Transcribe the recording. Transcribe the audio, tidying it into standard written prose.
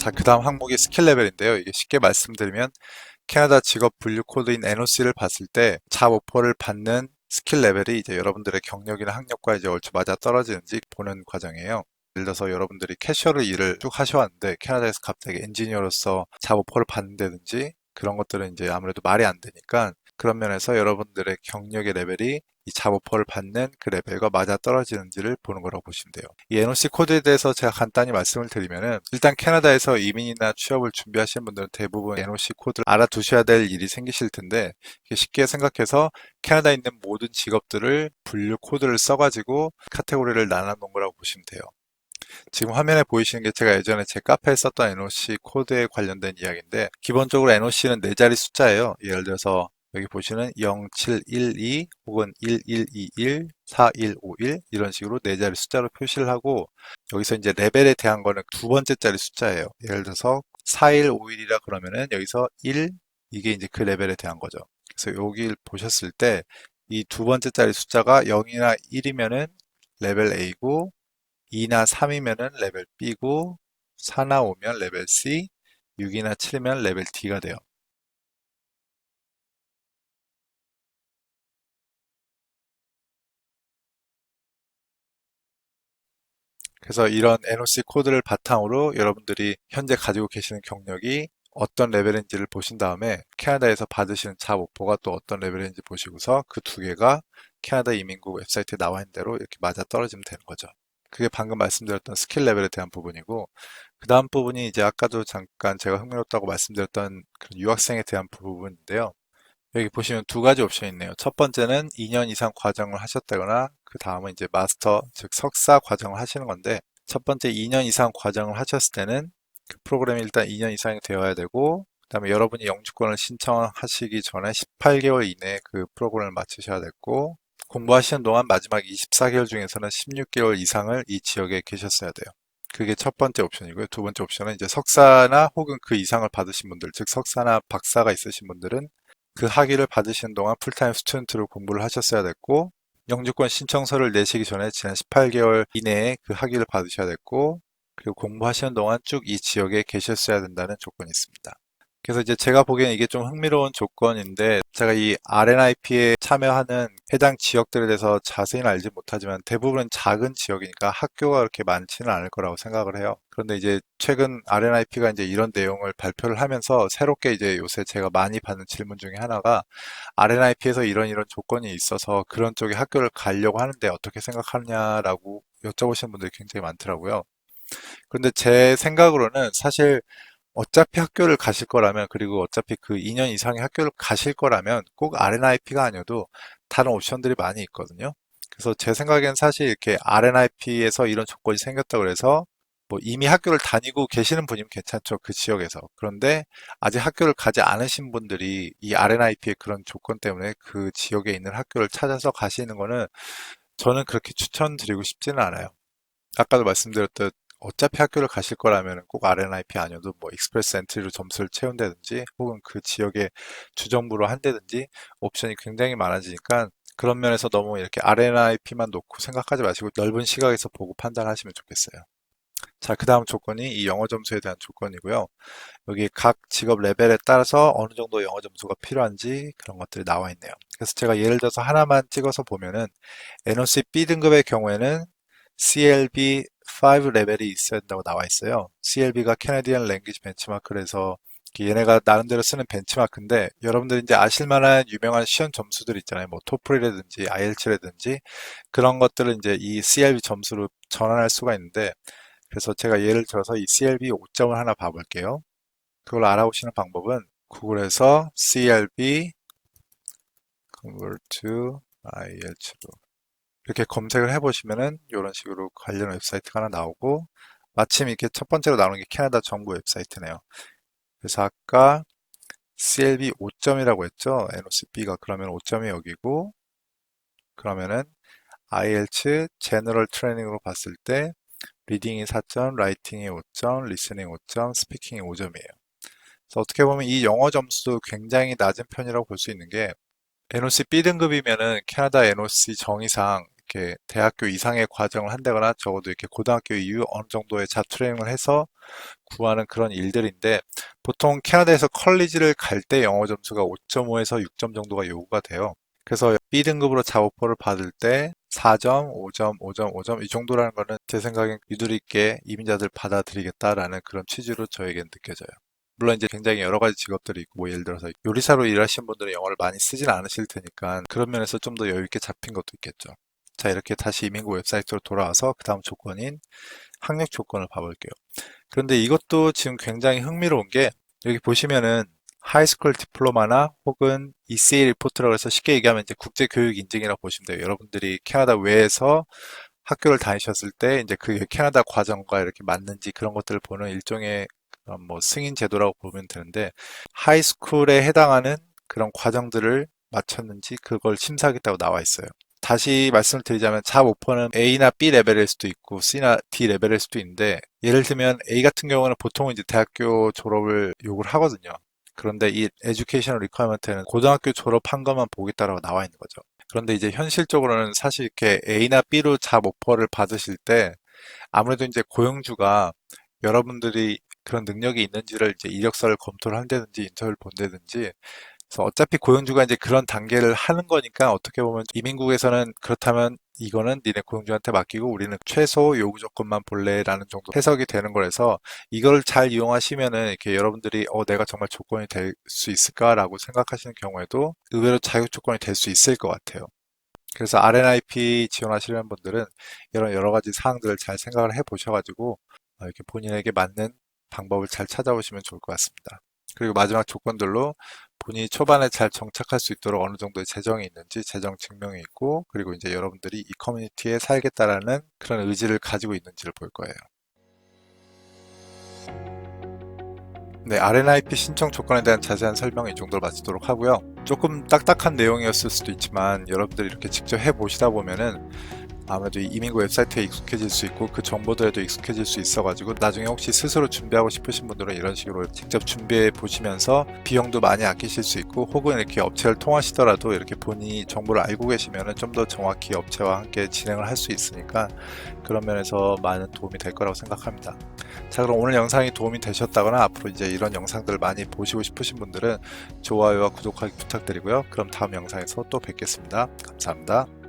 자, 그 다음 항목이 스킬 레벨인데요. 이게 쉽게 말씀드리면 캐나다 직업 분류 코드인 NOC를 봤을 때 잡오퍼를 받는 스킬 레벨이 이제 여러분들의 경력이나 학력과 이제 얼추 맞아 떨어지는지 보는 과정이에요. 예를 들어서 여러분들이 캐셔럴 일을 쭉 하셔왔는데 캐나다에서 갑자기 엔지니어로서 잡오퍼를 받는다든지 그런 것들은 이제 아무래도 말이 안 되니까 그런 면에서 여러분들의 경력의 레벨이 이 잡오퍼를 받는 그 레벨과 맞아 떨어지는지를 보는 거라고 보시면 돼요. 이 NOC 코드에 대해서 제가 간단히 말씀을 드리면은 일단 캐나다에서 이민이나 취업을 준비하시는 분들은 대부분 NOC 코드를 알아두셔야 될 일이 생기실 텐데 쉽게 생각해서 캐나다에 있는 모든 직업들을 분류 코드를 써가지고 카테고리를 나눠놓은 거라고 보시면 돼요. 지금 화면에 보이시는 게 제가 예전에 제 카페에 썼던 NOC 코드에 관련된 이야기인데 기본적으로 NOC는 네 자리 숫자예요. 예를 들어서 여기 보시는 0712 혹은 1121, 4151 이런 식으로 네 자리 숫자로 표시를 하고 여기서 이제 레벨에 대한 거는 두 번째 자리 숫자예요. 예를 들어서 4151이라 그러면은 여기서 1 이게 이제 그 레벨에 대한 거죠. 그래서 여기 보셨을 때 이 두 번째 자리 숫자가 0이나 1이면은 레벨 A고 2나 3이면은 레벨 B고 4나 5면 레벨 C, 6이나 7이면 레벨 D가 돼요. 그래서 이런 NOC 코드를 바탕으로 여러분들이 현재 가지고 계시는 경력이 어떤 레벨인지를 보신 다음에 캐나다에서 받으시는 잡 오퍼가 또 어떤 레벨인지 보시고서 그 두 개가 캐나다 이민국 웹사이트에 나와 있는 대로 이렇게 맞아 떨어지면 되는 거죠. 그게 방금 말씀드렸던 스킬 레벨에 대한 부분이고 그 다음 부분이 이제 아까도 잠깐 제가 흥미롭다고 말씀드렸던 그런 유학생에 대한 부분인데요. 여기 보시면 두 가지 옵션이 있네요. 첫 번째는 2년 이상 과정을 하셨다거나 그 다음은 이제 마스터, 즉 석사 과정을 하시는 건데 첫 번째 2년 이상 과정을 하셨을 때는 그 프로그램이 일단 2년 이상이 되어야 되고 그다음에 여러분이 영주권을 신청하시기 전에 18개월 이내에 그 프로그램을 마치셔야 됐고 공부하시는 동안 마지막 24개월 중에서는 16개월 이상을 이 지역에 계셨어야 돼요. 그게 첫 번째 옵션이고요. 두 번째 옵션은 이제 석사나 혹은 그 이상을 받으신 분들, 즉 석사나 박사가 있으신 분들은 그 학위를 받으시는 동안 풀타임 스튜던트로 공부를 하셨어야 됐고 영주권 신청서를 내시기 전에 지난 18개월 이내에 그 학위를 받으셔야 됐고 그리고 공부하시는 동안 쭉 이 지역에 계셨어야 된다는 조건이 있습니다. 그래서 이제 제가 보기엔 이게 좀 흥미로운 조건인데 제가 이 RNIP에 참여하는 해당 지역들에 대해서 자세히는 알지 못하지만 대부분 작은 지역이니까 학교가 그렇게 많지는 않을 거라고 생각을 해요. 그런데 이제 최근 RNIP가 이제 이런 내용을 발표를 하면서 새롭게 이제 요새 제가 많이 받는 질문 중에 하나가 RNIP에서 이런 조건이 있어서 그런 쪽에 학교를 가려고 하는데 어떻게 생각하느냐라고 여쭤보시는 분들이 굉장히 많더라고요. 그런데 제 생각으로는 사실 어차피 학교를 가실 거라면 그리고 어차피 그 2년 이상의 학교를 가실 거라면 꼭 RNIP가 아니어도 다른 옵션들이 많이 있거든요. 그래서 제 생각엔 사실 이렇게 RNIP에서 이런 조건이 생겼다고 그래서 뭐 이미 학교를 다니고 계시는 분이면 괜찮죠. 그 지역에서. 그런데 아직 학교를 가지 않으신 분들이 이 RNIP의 그런 조건 때문에 그 지역에 있는 학교를 찾아서 가시는 거는 저는 그렇게 추천드리고 싶지는 않아요. 아까도 말씀드렸듯 어차피 학교를 가실 거라면 꼭 RNIP 아니어도 뭐 익스프레스 엔트리로 점수를 채운다든지 혹은 그 지역에 주정부로 한다든지 옵션이 굉장히 많아지니까 그런 면에서 너무 이렇게 RNIP만 놓고 생각하지 마시고 넓은 시각에서 보고 판단하시면 좋겠어요. 자, 그 다음 조건이 이 영어 점수에 대한 조건이고요. 여기 각 직업 레벨에 따라서 어느 정도 영어 점수가 필요한지 그런 것들이 나와 있네요. 그래서 제가 예를 들어서 하나만 찍어서 보면은 NOC B 등급의 경우에는 CLB 5 레벨이 있어야 된다고 나와 있어요. CLB가 Canadian Language Benchmark에서 얘네가 나름대로 쓰는 벤치마크인데 여러분들 이제 아실 만한 유명한 시험 점수들 있잖아요. 뭐 토플이라든지 IELTS라든지 그런 것들을 이제 이 CLB 점수로 전환할 수가 있는데 그래서 제가 예를 들어서 이 CLB 5점을 하나 봐볼게요. 그걸 알아보시는 방법은 구글에서 CLB convert to IELTS로 이렇게 검색을 해보시면은 이런 식으로 관련 웹사이트가 하나 나오고 마침 이렇게 첫 번째로 나오는 게 캐나다 정부 웹사이트네요. 그래서 아까 CLB 5점이라고 했죠. NOCB가 그러면 5점이 여기고 그러면은 IELTS 제너럴 트레이닝으로 봤을 때 리딩이 4점, 라이팅이 5점, 리스닝 5점, 스피킹이 5점이에요. 그래서 어떻게 보면 이 영어 점수도 굉장히 낮은 편이라고 볼 수 있는 게 NOC B 등급이면은 캐나다 NOC 정의상 이렇게 대학교 이상의 과정을 한다거나 적어도 이렇게 고등학교 이후 어느 정도의 잡 트레이닝을 해서 구하는 그런 일들인데 보통 캐나다에서 컬리지를 갈 때 영어 점수가 5.5에서 6점 정도가 요구가 돼요. 그래서 B등급으로 잡오퍼를 받을 때 4점, 5점, 5점, 5점 이 정도라는 거는 제 생각엔 유도리 있게 이민자들 받아들이겠다라는 그런 취지로 저에겐 느껴져요. 물론 이제 굉장히 여러 가지 직업들이 있고 뭐 예를 들어서 요리사로 일하시는 분들은 영어를 많이 쓰진 않으실 테니까 그런 면에서 좀 더 여유 있게 잡힌 것도 있겠죠. 자, 이렇게 다시 이민국 웹사이트로 돌아와서 그 다음 조건인 학력 조건을 봐볼게요. 그런데 이것도 지금 굉장히 흥미로운 게 여기 보시면은 하이스쿨 디플로마나 혹은 ECA 리포트라고 해서 쉽게 얘기하면 이제 국제교육 인증이라고 보시면 돼요. 여러분들이 캐나다 외에서 학교를 다니셨을 때 이제 그게 캐나다 과정과 이렇게 맞는지 그런 것들을 보는 일종의 그런 뭐 승인 제도라고 보면 되는데 하이스쿨에 해당하는 그런 과정들을 마쳤는지 그걸 심사하겠다고 나와 있어요. 다시 말씀을 드리자면 잡 오퍼는 A나 B 레벨일 수도 있고 C나 D 레벨일 수도 있는데 예를 들면 A 같은 경우는 보통 이제 대학교 졸업을 요구를 하거든요. 그런데 이 에듀케이셔널 리퀘어먼트는 고등학교 졸업한 것만 보겠다라고 나와 있는 거죠. 그런데 이제 현실적으로는 사실 이렇게 A나 B로 잡 오퍼를 받으실 때 아무래도 이제 고용주가 여러분들이 그런 능력이 있는지를 이제 이력서를 검토를 한다든지 인터뷰를 본다든지 그래서 어차피 고용주가 이제 그런 단계를 하는 거니까 어떻게 보면 이민국에서는 그렇다면 이거는 니네 고용주한테 맡기고 우리는 최소 요구 조건만 볼래라는 정도 해석이 되는 거라서 이걸 잘 이용하시면은 이렇게 여러분들이 내가 정말 조건이 될 수 있을까라고 생각하시는 경우에도 의외로 자격 조건이 될 수 있을 것 같아요. 그래서 RNIP 지원하시는 분들은 이런 여러 가지 사항들을 잘 생각을 해 보셔가지고 이렇게 본인에게 맞는 방법을 잘 찾아보시면 좋을 것 같습니다. 그리고 마지막 조건들로 본인이 초반에 잘 정착할 수 있도록 어느 정도의 재정이 있는지 재정 증명이 있고 그리고 이제 여러분들이 이 커뮤니티에 살겠다라는 그런 의지를 가지고 있는지를 볼 거예요. 네, RNIP 신청 조건에 대한 자세한 설명은 이 정도로 마치도록 하고요. 조금 딱딱한 내용이었을 수도 있지만 여러분들이 이렇게 직접 해보시다 보면은 아무래도 이 이민국 웹사이트에 익숙해질 수 있고 그 정보들에도 익숙해질 수 있어가지고 나중에 혹시 스스로 준비하고 싶으신 분들은 이런 식으로 직접 준비해 보시면서 비용도 많이 아끼실 수 있고 혹은 이렇게 업체를 통하시더라도 이렇게 본인이 정보를 알고 계시면은 좀 더 정확히 업체와 함께 진행을 할 수 있으니까 그런 면에서 많은 도움이 될 거라고 생각합니다. 자, 그럼 오늘 영상이 도움이 되셨다거나 앞으로 이제 이런 영상들을 많이 보시고 싶으신 분들은 좋아요와 구독하기 부탁드리고요. 그럼 다음 영상에서 또 뵙겠습니다. 감사합니다.